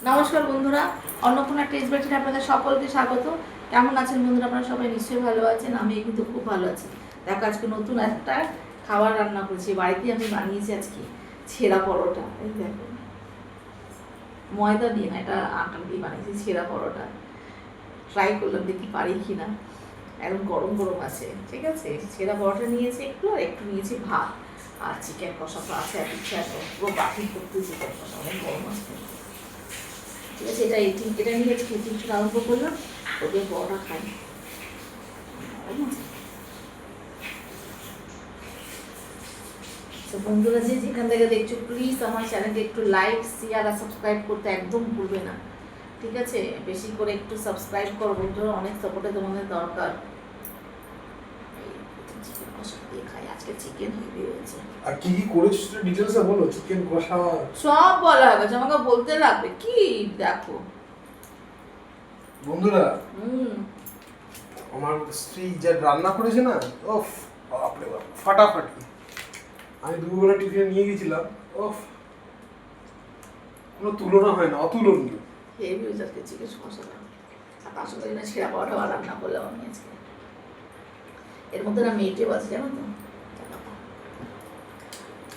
নমস্কার বন্ধুরা, অন্নপূর্ণা টেস্ট ব্যাচে আপনাদের সকলকে স্বাগত। কেমন আছেন বন্ধুরা? আপনারা সবাই নিশ্চয়ই ভালো আছেন। আমি কিন্তু খুব ভালো আছি। দেখো, আজকে নতুন একটা খাবার রান্না করেছি। বাড়িতে আমি বানিয়েছি আজকে ছেঁড়া পরোটা। এই দেখো, ময়দা দিয়ে না, এটা আটা দিয়ে বানিয়েছি ছেঁড়া পরোটা। ট্রাই করলাম দেখি পারি কি না। একদম গরম গরম আছে, ঠিক আছে। ছেঁড়া পরোটা নিয়েছি একটু, আর একটু নিয়েছি ভাত, আর চিকেন কষা তো আছে। আর ইচ্ছা পুরো বাকি করতে চিকেন কষা, অনেক গরম আছে। ঠিক আছে, এটা নিয়ে টিফিনটা আরম্ভ করলাম। ওদের পরোটা খাই। তো বন্ধুরা, যে যেখান থেকে দেখছো, প্লিজ আমার চ্যানেলকে একটু লাইক, শেয়ার আর সাবস্ক্রাইব করতে একদম ভুলবে না, ঠিক আছে। বেশি করে একটু সাবস্ক্রাইব করো বন্ধুরা, অনেক সাপোর্টে তোমাদের দরকার। চিকেন কষা দিয়ে খাই আজকে, চিকেন হেভি হয়েছে। আর কি কি করেছিস ডিটেইলসে বলো। চিকেন কষা সব বলা হয়ে গেছে, আমাকে বলতে লাগবে কি। দেখো বন্ধুরা, আমার স্ত্রী যা রান্না করেছে না, ওফ বাপরে বাপ, ফাটাফাটি। আমি দুপুরবেলা টিফিনে নিয়ে গেছিলাম, ওফ কোনো তুলনা হয় না, অতুলনীয়। হেভি হয়েছে আজকে চিকেন কষাটা। আর তার সঙ্গে না ছেঁড়া পরোটা রান্না করলাম আমি আজকে। এর মধ্যে না মেয়েটেও আছে, জানো তো।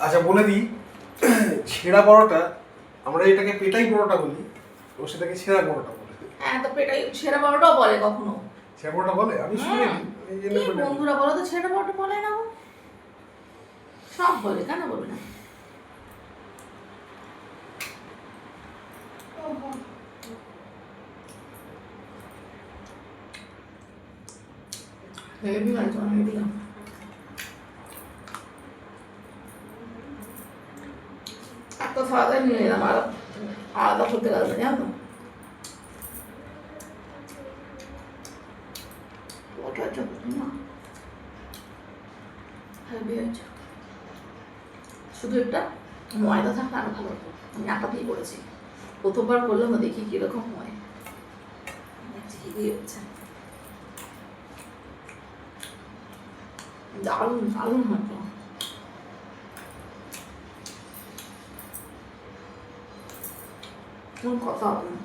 আচ্ছা বলে দিই, ছেঁড়া পরোটা, আমরা এটাকে পেটাই পরোটা বলি, ও সেটাকে ছেঁড়া পরোটা বলে। হ্যাঁ, তো পেটাই ছেঁড়া পরোটাও বলে কখনো। ছেঁড়া পরোটা বলে? আমি শুনিনি, এই জন্য কি বন্ধুরা বলো তো, ছেঁড়া পরোটা বলে না? সব বলে, কেন বলবে না? হেভি হয়েছে, হেভি। একটা সাদা নিয়ে এলাম, আর আলাদা করতে লাগবে, জানো তো। ওটা হচ্ছে না, হেভি হয়েছে। শুধু একটা ময়দা থাকলে আরো ভালো হতো। আমি আটা দিয়ে করেছি, প্রথমবার করলাম, দেখি কিরকম হয়। হেভি হচ্ছে, দারুণ দারুণ হতো। কোন কথা হবে না।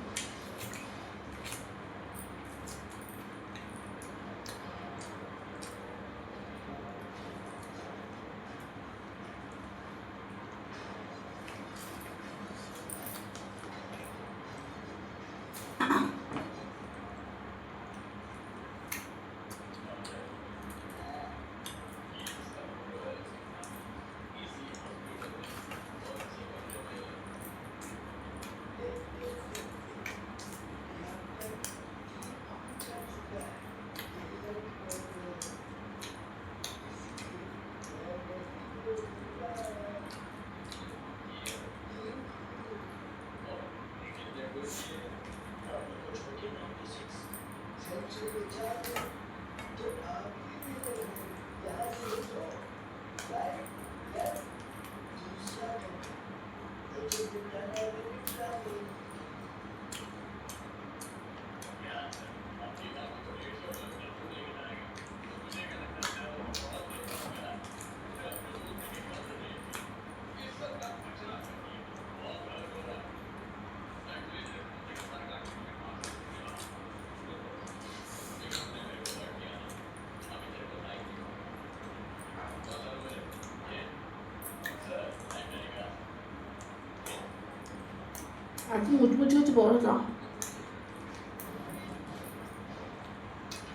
আজকে মুচমুচে হচ্ছে বড়টা,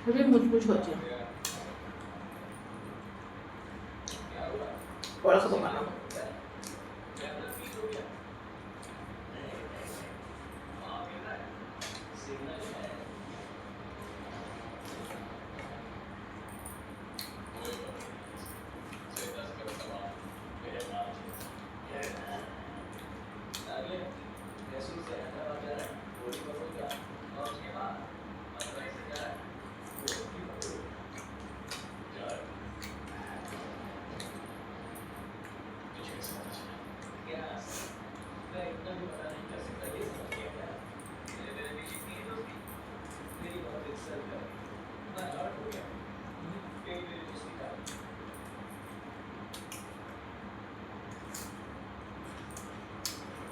হেবি মুচমুচ হচ্ছে। বড় খাবো কেন?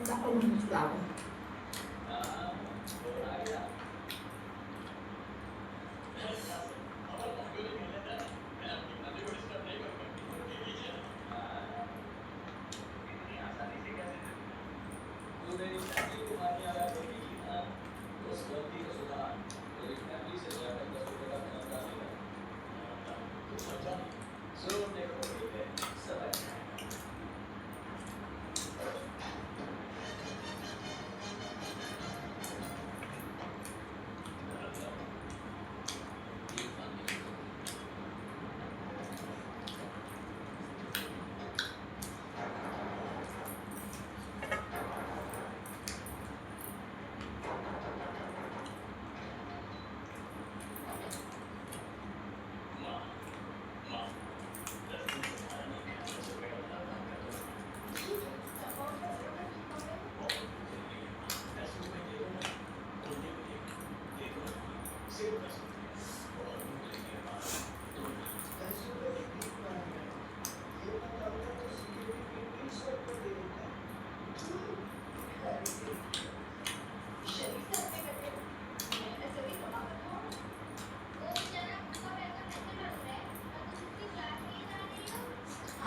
দারুণ দারুণ।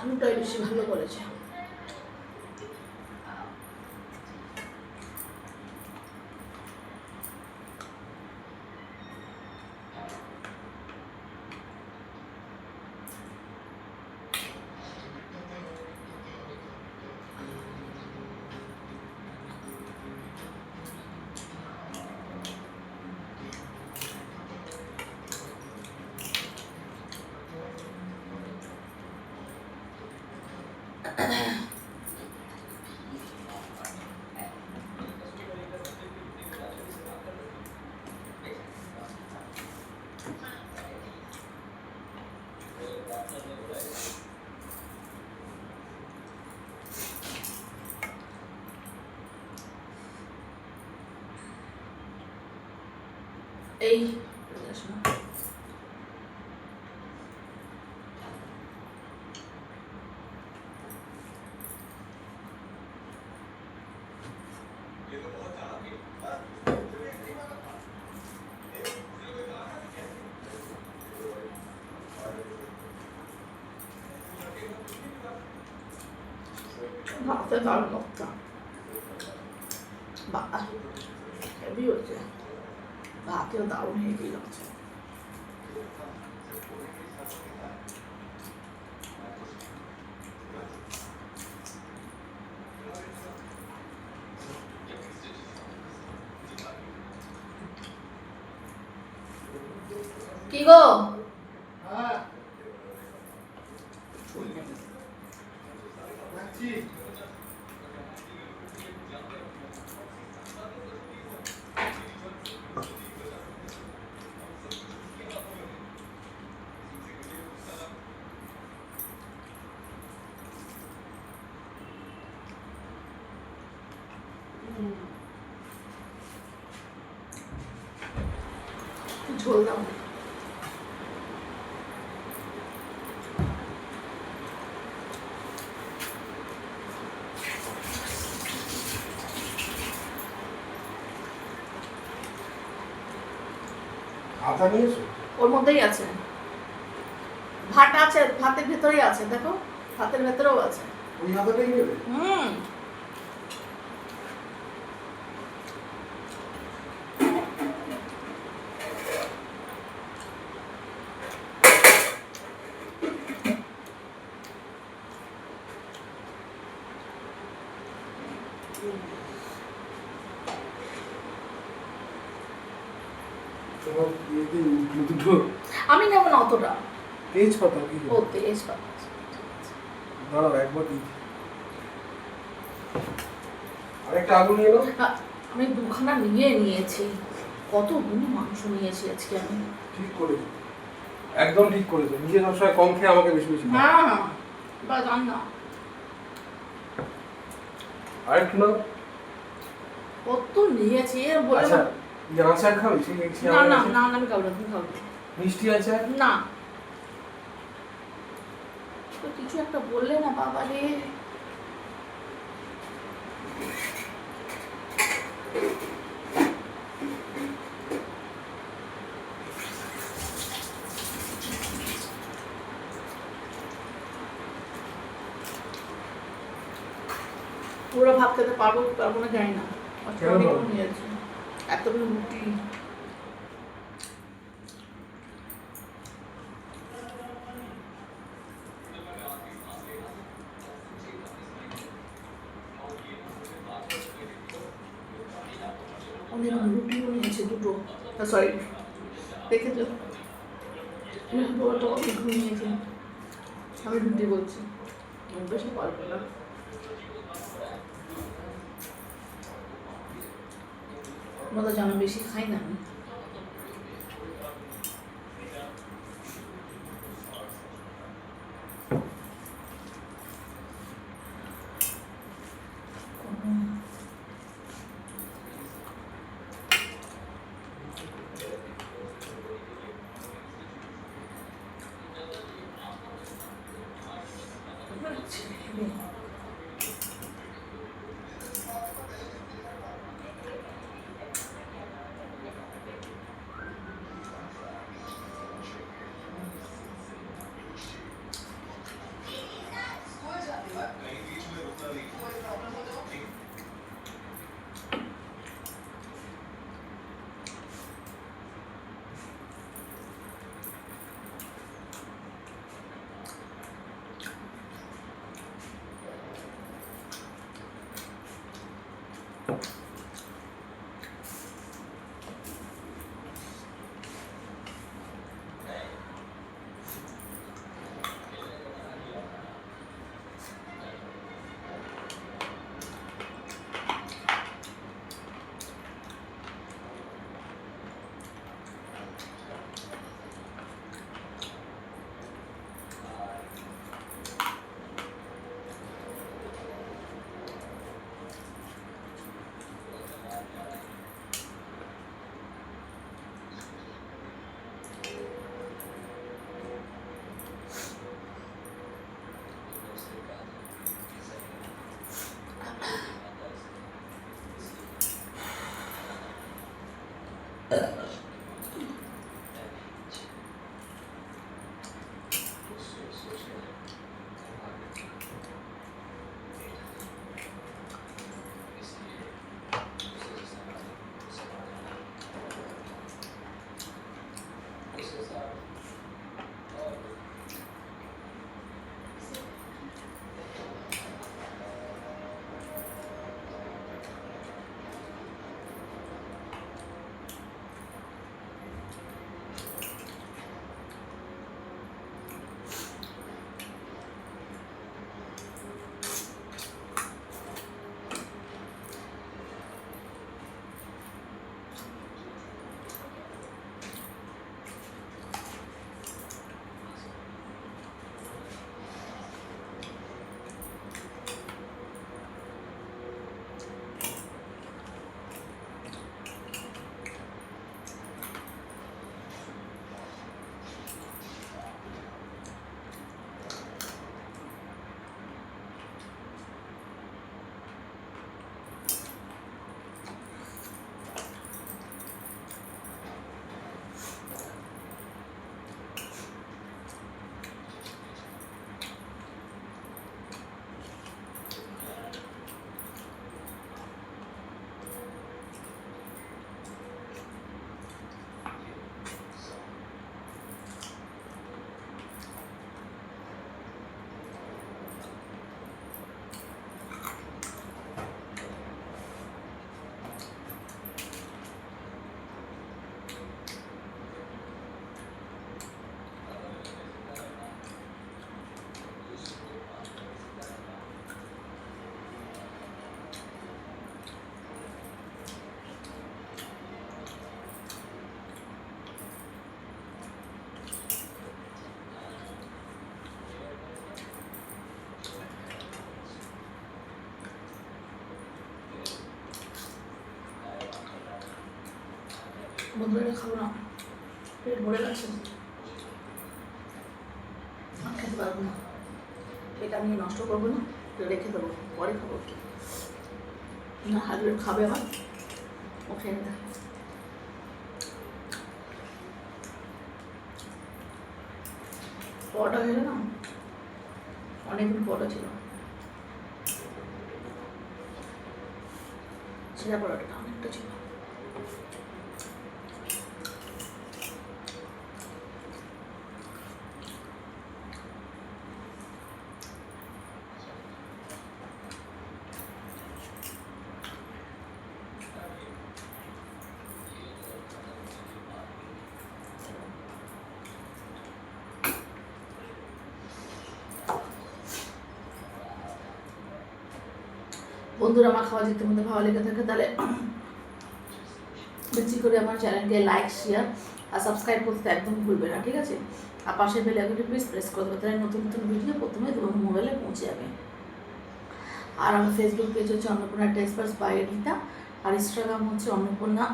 আলুটাই বেশি ভালো করেছে। এই ভাতে দারুণ একটা বাবা হেভি হচ্ছে, ভাতেও দারুণ হেভি লাগছে। কি গো হ্যাঁ যাচ্ছি। ঝোল দাও। আদা নিয়েছো? ওর মধ্যেই আছে, ভাত আছে, ভাতের ভেতরেই আছে, দেখো ভাতের ভেতরেও আছে। ওই আদাটাই নেবে? হুম তোমার ইয়েতে দুটো আমি নেবো না অতটা। তেজপাতা কি ও তেজপাতা, দাঁড়াও একবার দিই। আরেকটা আলু নিয়ে নাও। আমি দুখানা নিয়ে নিয়েছি, কতগুলো মাংস নিয়েছি আজকে আমি। ঠিক করে একদম ঠিক করেছো, নিজে সবসময় কম খেয়ে আমাকে বেশি বেশি খাও। হ্যাঁ বা জান না আরেকটু নাও। কত নিয়েছি বলে আচ্ছা এই আচার খাবে? ঠিক আছে না না না আমি খাবো না, তুমি খাবো না। মিষ্টি আচার? না তো কিছু একটা বললে না বাবা রে। পুরো ভাত খেতে পারবো কি পারবো না জানি না, কেন পারবো? নিয়েছি এতগুলো রুটি। অনেক রুটিও নিয়েছে দুটো, সরি দেখেছো বড়টা অনেকগুলো নিয়েছে, আমি রুটি বলছি বেশি পারবো না। তোমরা তো জানো বেশি খাই না আমি। বন্ধুরা খাবো না, পেট ভরে গেছে, আর খেতে পারবো না। এটা আমি নষ্ট করবো না, রেখে দেবো, পরে খাবো। না হাজবেন্ড খাবে আবার, ও খেয়ে নেবে। পরোটা খেলে না, অনেকদিন পরোটা ছিল, ছিঁড়া পরোটাটা অনেকটা ছিল। বন্ধুরা আমার খাওয়া যদি তোমাদের ভালো লেগে থাকে তাহলে বেশি করে আমার চ্যানেলকে লাইক শেয়ার আর সাবস্ক্রাইব করতে একদম ভুলবে না, ঠিক আছে? আর পাশে বেল আইকনটি প্লিজ প্রেস করে দেবে, তাহলে নতুন নতুন ভিডিও প্রথমে তোমার মোবাইলে পৌঁছে যাবে। আর আমার ফেসবুক পেজ হচ্ছে Annapurna taste bars by Rita, আর ইনস্টাগ্রাম হচ্ছে অন্নপূর্ণা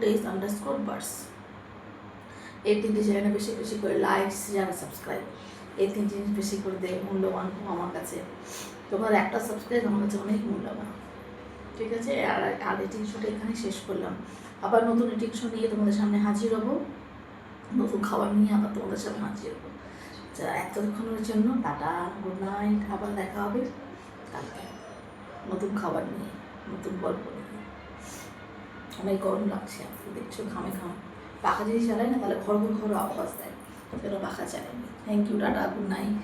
_taste_bars। এই তিনটি চ্যানেলে বেশি বেশি করে লাইক শেয়ার সাবস্ক্রাইব, এই তিন জিনিস বেশি করে দেয়, মূল্যবান আমার কাছে। তোমার একটা সাবস্ক্রাইব আমার কাছে অনেক মূল্যবান, ঠিক আছে? আর এটিং শোটা এখানে শেষ করলাম, আবার নতুন এটিং শো নিয়ে তোমাদের সামনে হাজির হবো, নতুন খাবার নিয়ে আবার তোমাদের সামনে হাজির হবো। যারা এতক্ষণের জন্য টাটা, গুড নাইট, আবার দেখা হবে কালকে নতুন খাবার নিয়ে, নতুন গল্প নিয়ে। অনেক গরম লাগছে, দেখছো ঘামে ঘাম, পাখা যদি চালাই না তাহলে ঘর আওয়াজ দেয়, সেটা পাখা চালাইনি। Thank you, tata, good night.